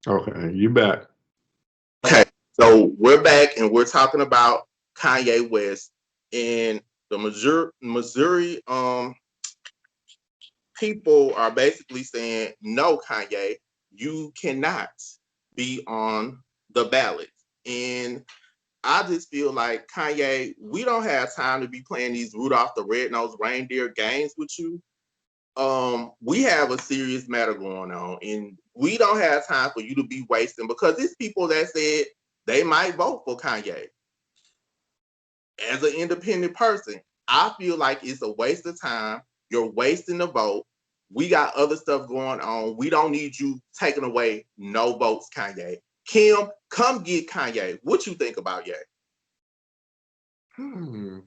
Okay, you back. Okay, so we're back and we're talking about Kanye West and the Missouri people are basically saying, no, Kanye, you cannot be on the ballot. And I just feel like, Kanye, we don't have time to be playing these Rudolph the Red-Nosed Reindeer games with you. We have a serious matter going on, and we don't have time for you to be wasting, because it's people that said they might vote for Kanye. As an independent person, I feel like it's a waste of time. You're wasting the vote. We got other stuff going on. We don't need you taking away no votes, Kanye. Kim, come get Kanye. What you think about Ye? Hmm.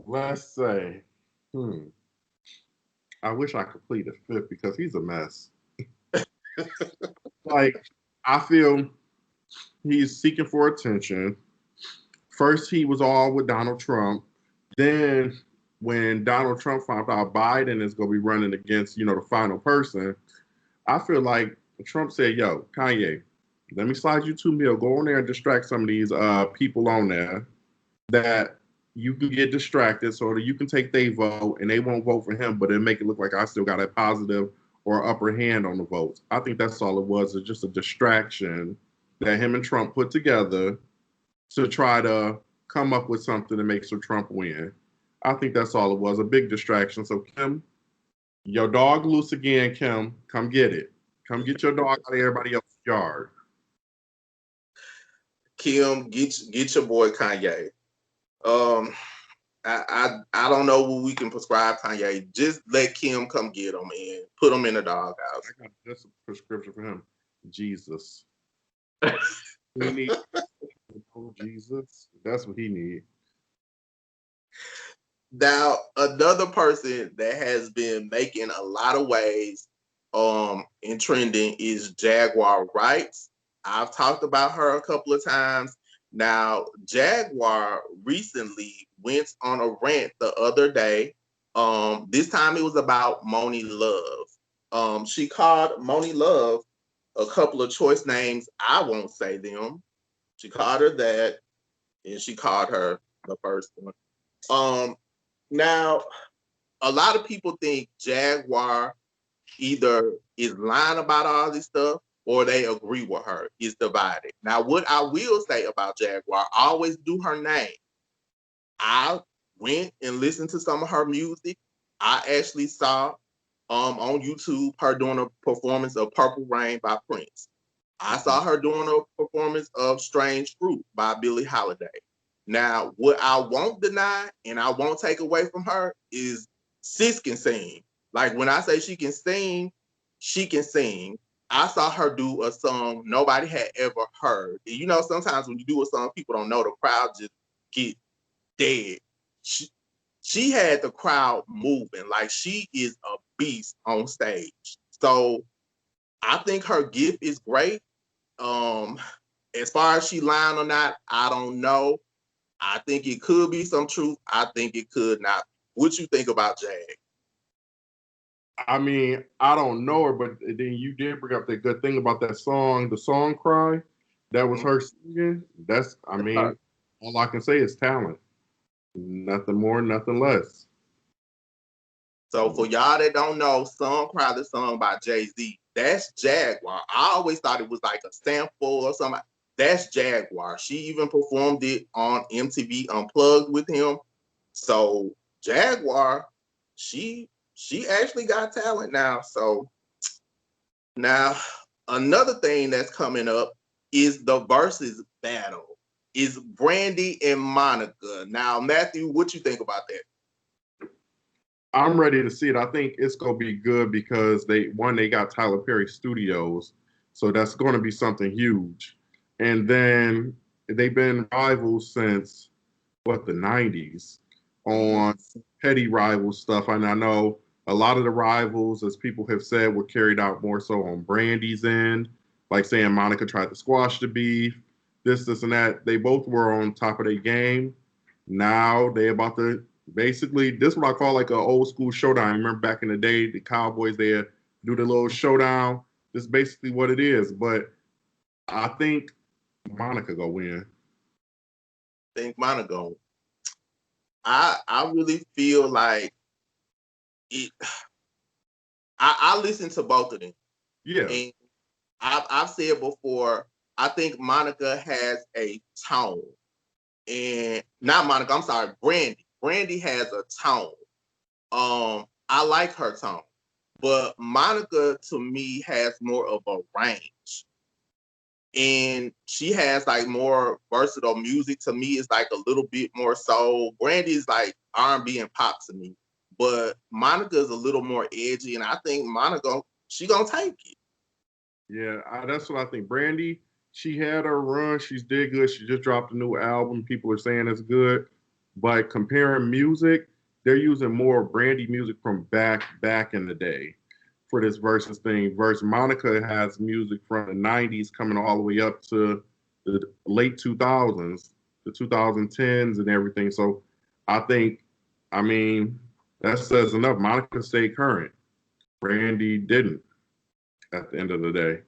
Let's say. Hmm. I wish I could plead the fifth because he's a mess. Like, I feel he's seeking for attention. First, he was all with Donald Trump. Then, when Donald Trump found out Biden is going to be running against, the final person, I feel like Trump said, "Yo, Kanye, let me slide you 2 mil. Go on there and distract some of these people on there that you can get distracted, so that you can take their vote and they won't vote for him, but then make it look like I still got a positive or upper hand on the votes." I think that's all it was. It's just a distraction that him and Trump put together to try to come up with something that makes Trump win. I think that's all it was, a big distraction. So, Kim, your dog loose again, Kim. Come get it. Come get your dog out of everybody else's yard. Kim, get your boy Kanye. Um, I don't know what we can prescribe Kanye. Just let Kim come get him and put him in the doghouse. I got just a prescription for him. Jesus. He needs Jesus. That's what he needs. Now, another person that has been making a lot of waves in trending is Jaguar Wrights. I've talked about her a couple of times. Now, Jaguar recently went on a rant the other day. This time it was about Moni Love. She called Moni Love a couple of choice names. I won't say them. She called her that, and she called her the first one. Um, Now, a lot of people think Jaguar either is lying about all this stuff or they agree with her. It's divided. Now, what I will say about Jaguar, I always do her name. I went and listened to some of her music. I actually saw on YouTube her doing a performance of Purple Rain by Prince. I saw her doing a performance of Strange Fruit by Billie Holiday. Now, what I won't deny and I won't take away from her is sis can sing. Like when I say she can sing, she can sing. I saw her do a song nobody had ever heard. And sometimes when you do a song people don't know, the crowd just get dead. She, she had the crowd moving. Like she is a beast on stage. So I think her gift is great. Um, as far as she lying or not, I don't know. I think it could be some truth. I think it could not. What you think about Jag? I mean, I don't know her, but then you did bring up that good thing about that song, the song "Cry." That was Mm-hmm. her singing. I mean, all I can say is talent. Nothing more, nothing less. So for y'all that don't know, "Song Cry," the song by Jay-Z, that's Jaguar. I always thought it was like a sample or something. That's Jaguar. She even performed it on MTV Unplugged with him. So Jaguar, she actually got talent now. So now another thing that's coming up is the versus battle. Is Brandy and Monica. Now, Matthew, what you think about that? I'm ready to see it. I think it's gonna be good because they got Tyler Perry Studios, so that's going to be something huge. And then they've been rivals since what, the '90s, Mm-hmm. on petty rival stuff. And I know a lot of the rivals, as people have said, were carried out more so on Brandy's end, like saying Monica tried to squash the beef, this, and that. They both were on top of their game. Now they about to basically, this is what I call like an old school showdown. I remember back in the day, the Cowboys, they had do the little showdown. That's basically what it is. But I think Monica go win. Think Monaco. I really feel like it. I listen to both of them, Yeah, and I've said before. I think Monica has a tone, and not Monica. I'm sorry, Brandy. Brandy has a tone. I like her tone, but Monica to me has more of a range, and she has like more versatile music. To me, it's like a little bit more soul. Brandy's like R&B and pop to me, but Monica is a little more edgy, and I think Monica she gonna take it. yeah, that's what I think. Brandy, she had her run. She's did good. She just dropped a new album. People are saying it's good. But comparing music, they're using more Brandy music from back in the day for this versus thing. Versus Monica has music from the '90s coming all the way up to the late 2000s, the 2010s, and everything. So I think, I mean, that says enough. Monica stayed current. Brandy didn't at the end of the day.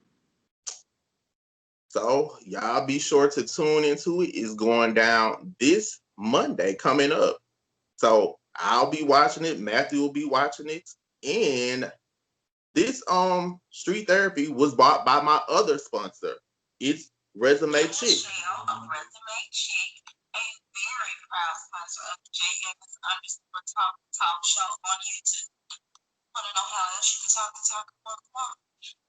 So y'all be sure to tune into it. It's going down this Monday coming up. So I'll be watching it. Matthew will be watching it, and this street therapy was bought by my other sponsor. It's Resume Chick. Michelle of Resume Chick, a very proud sponsor of the J.Evans underscore talk show on YouTube. Want to know how else you can talk about?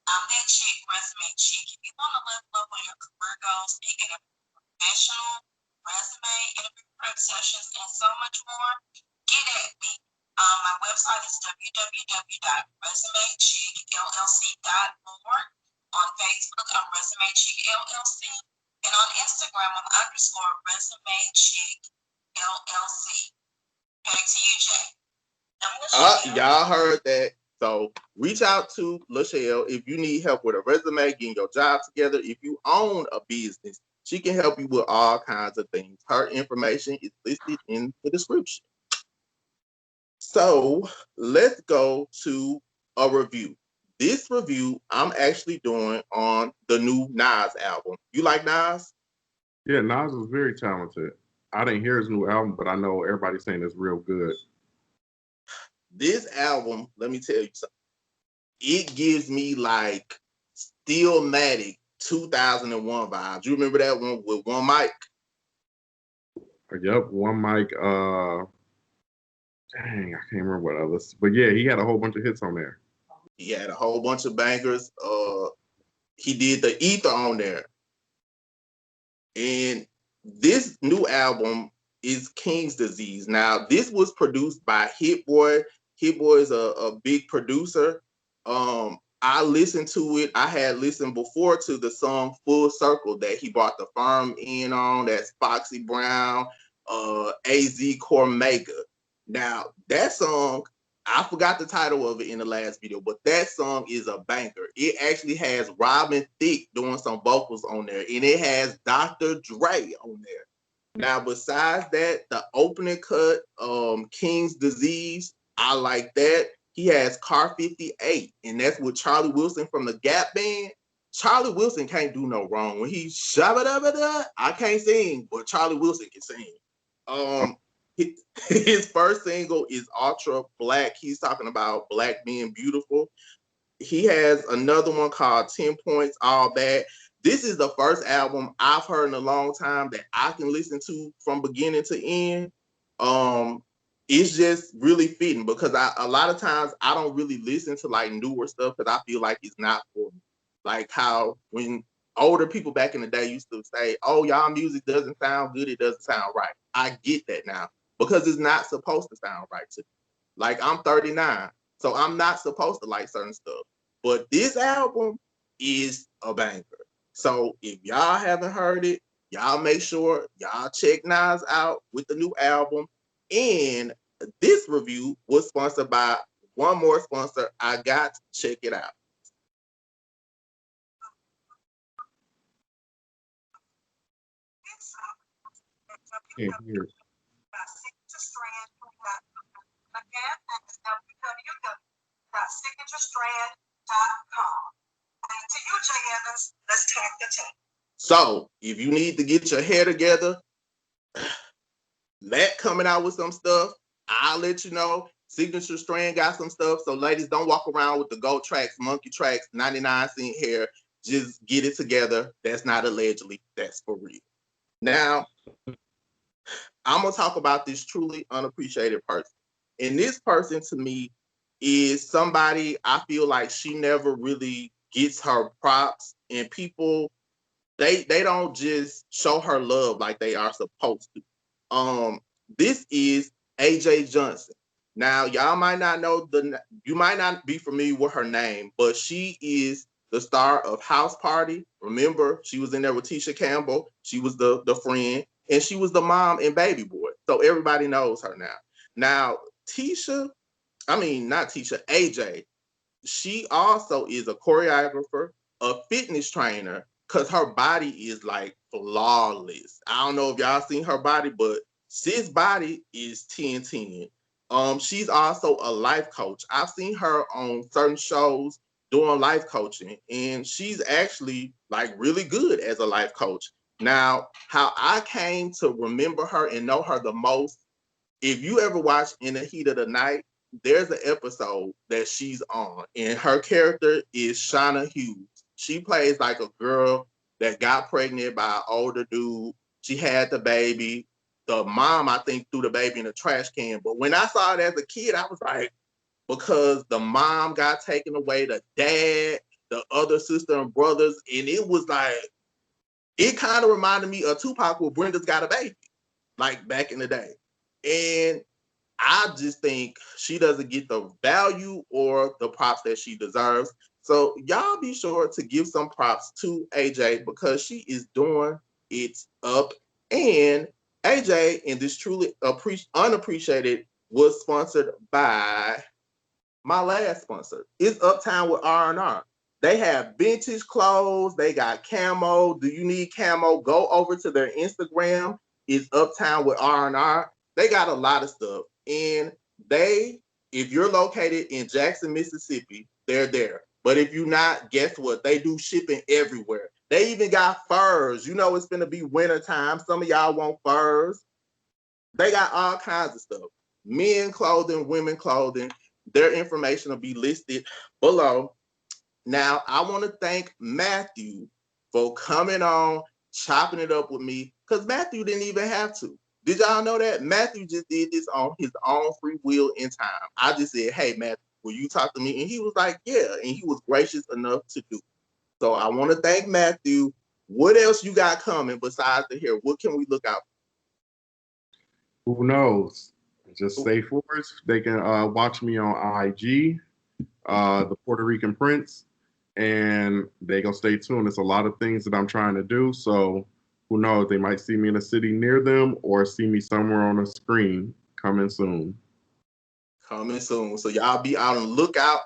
I'm that chick, Resume Chick. If you want to level up on your career goals, taking a professional resume, interview prep sessions, and so much more, get at me. My website is www.resumechickllc.org. On Facebook, I'm Resume Chick LLC. And on Instagram, I'm underscore Resume Chick LLC. Back to you, Jay. Y'all heard that. So reach out to Lachelle if you need help with a resume, getting your job together. If you own a business, she can help you with all kinds of things. Her information is listed in the description. So let's go to a review. This review I'm actually doing on the new Nas album. You like Nas? Yeah, Nas is very talented. I didn't hear his new album, but I know everybody's saying it's real good. This album, let me tell you something. It gives me like Stillmatic 2001 vibes. You remember that one with One Mic? Yep, One Mic. Dang, I can't remember what others. But yeah, he had a whole bunch of hits on there. He had a whole bunch of bangers. He did the Ether on there. And this new album is King's Disease. Now, this was produced by Hit Boy. Hit Boy is a big producer. I listened to it. I had listened before to the song Full Circle that he brought the firm in on. That's Foxy Brown, AZ Cormega. Now, that song, I forgot the title of it in the last video, but that song is a banger. It actually has Robin Thicke doing some vocals on there, and it has Dr. Dre on there. Now, besides that, the opening cut, King's Disease, I like that. He has Car 58, and that's with Charlie Wilson from the Gap Band. Charlie Wilson can't do no wrong. When he's shabba-dabba-da, I can't sing, but Charlie Wilson can sing. His first single is Ultra Black. He's talking about black being beautiful. He has another one called 10 Points, All Bad. This is the first album I've heard in a long time that I can listen to from beginning to end. It's just really fitting because a lot of times I don't really listen to like newer stuff because I feel like it's not for me. Like how when older people back in the day used to say, "Oh, y'all music doesn't sound good, it doesn't sound right." I get that now because it's not supposed to sound right to me. Like I'm 39, so I'm not supposed to like certain stuff. But this album is a banger. So if y'all haven't heard it, y'all make sure y'all check Nas out with the new album. And this review was sponsored by one more sponsor. I got to check it out. Can't hear. Signature strand And to you, J.Evans, let's talk the talk. So, if you need to get your hair together, Matt coming out with some stuff, I'll let you know. Signature Strand got some stuff. So, ladies, don't walk around with the gold tracks, monkey tracks, 99-cent hair. Just get it together. That's not allegedly, that's for real. Now, I'm going to talk about this truly unappreciated person. And this person to me is somebody I feel like she never really gets her props, and people they don't just show her love like they are supposed to. This is AJ Johnson. Now, y'all might not know you might not be familiar with her name, but she is the star of House Party. Remember, she was in there with Tisha Campbell. She was the friend, and she was the mom in Baby Boy. So everybody knows her now. Now, not Tisha, AJ, she also is a choreographer, a fitness trainer, because her body is like flawless. I don't know if y'all seen her body, but sis' body is 10-10. She's also a life coach. I've seen her on certain shows doing life coaching, and she's actually like really good as a life coach. Now, how I came to remember her and know her the most, if you ever watch In the Heat of the Night, there's an episode that she's on, and her character is Shauna Hughes. She plays like a girl that got pregnant by an older dude. She had the baby. The mom, I think, threw the baby in a trash can. But when I saw it as a kid, I was like, because the mom got taken away, the dad, the other sister and brothers, and it was like, it kind of reminded me of Tupac with Brenda's Got a Baby, like back in the day. And I just think she doesn't get the value or the props that she deserves. So y'all be sure to give some props to AJ because she is doing it up. And AJ, and this truly unappreciated, was sponsored by my last sponsor. It's Uptown with R&R. They have vintage clothes. They got camo. Do you need camo? Go over to their Instagram. It's Uptown with R&R. They got a lot of stuff. And if you're located in Jackson, Mississippi, they're there. But if you're not, guess what? They do shipping everywhere. They even got furs. You know it's going to be winter time. Some of y'all want furs. They got all kinds of stuff. Men clothing, women clothing. Their information will be listed below. Now, I want to thank Matthew for coming on, chopping it up with me, because Matthew didn't even have to. Did y'all know that? Matthew just did this on his own free will in time. I just said, hey, Matthew, will you talk to me? And he was like, yeah. And he was gracious enough to do. So I want to thank Matthew. What else you got coming besides the hair? What can we look out for? Who knows? Just stay forward. They can watch me on IG, the Puerto Rican Prince, and they gonna stay tuned. There's a lot of things that I'm trying to do. So who knows? They might see me in a city near them or see me somewhere on a screen. Coming soon. Coming soon. So y'all be out on the lookout.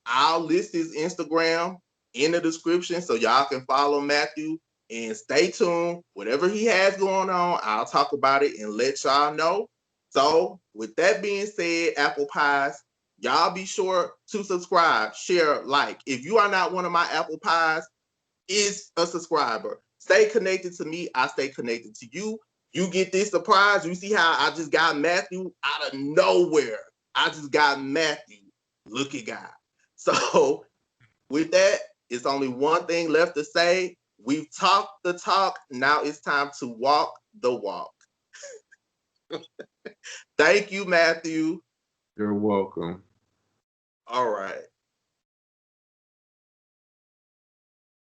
I'll list his Instagram in the description so y'all can follow Matthew and stay tuned. Whatever he has going on, I'll talk about it and let y'all know. So with that being said, Apple Pies, y'all be sure to subscribe, share, like. If you are not one of my Apple Pies, is a subscriber. Stay connected to me. I stay connected to you. You get this surprise. You see how I just got Matthew out of nowhere. I just got Matthew. Look at God. So with that, it's only one thing left to say. We've talked the talk. Now it's time to walk the walk. Thank you, Matthew. You're welcome. All right.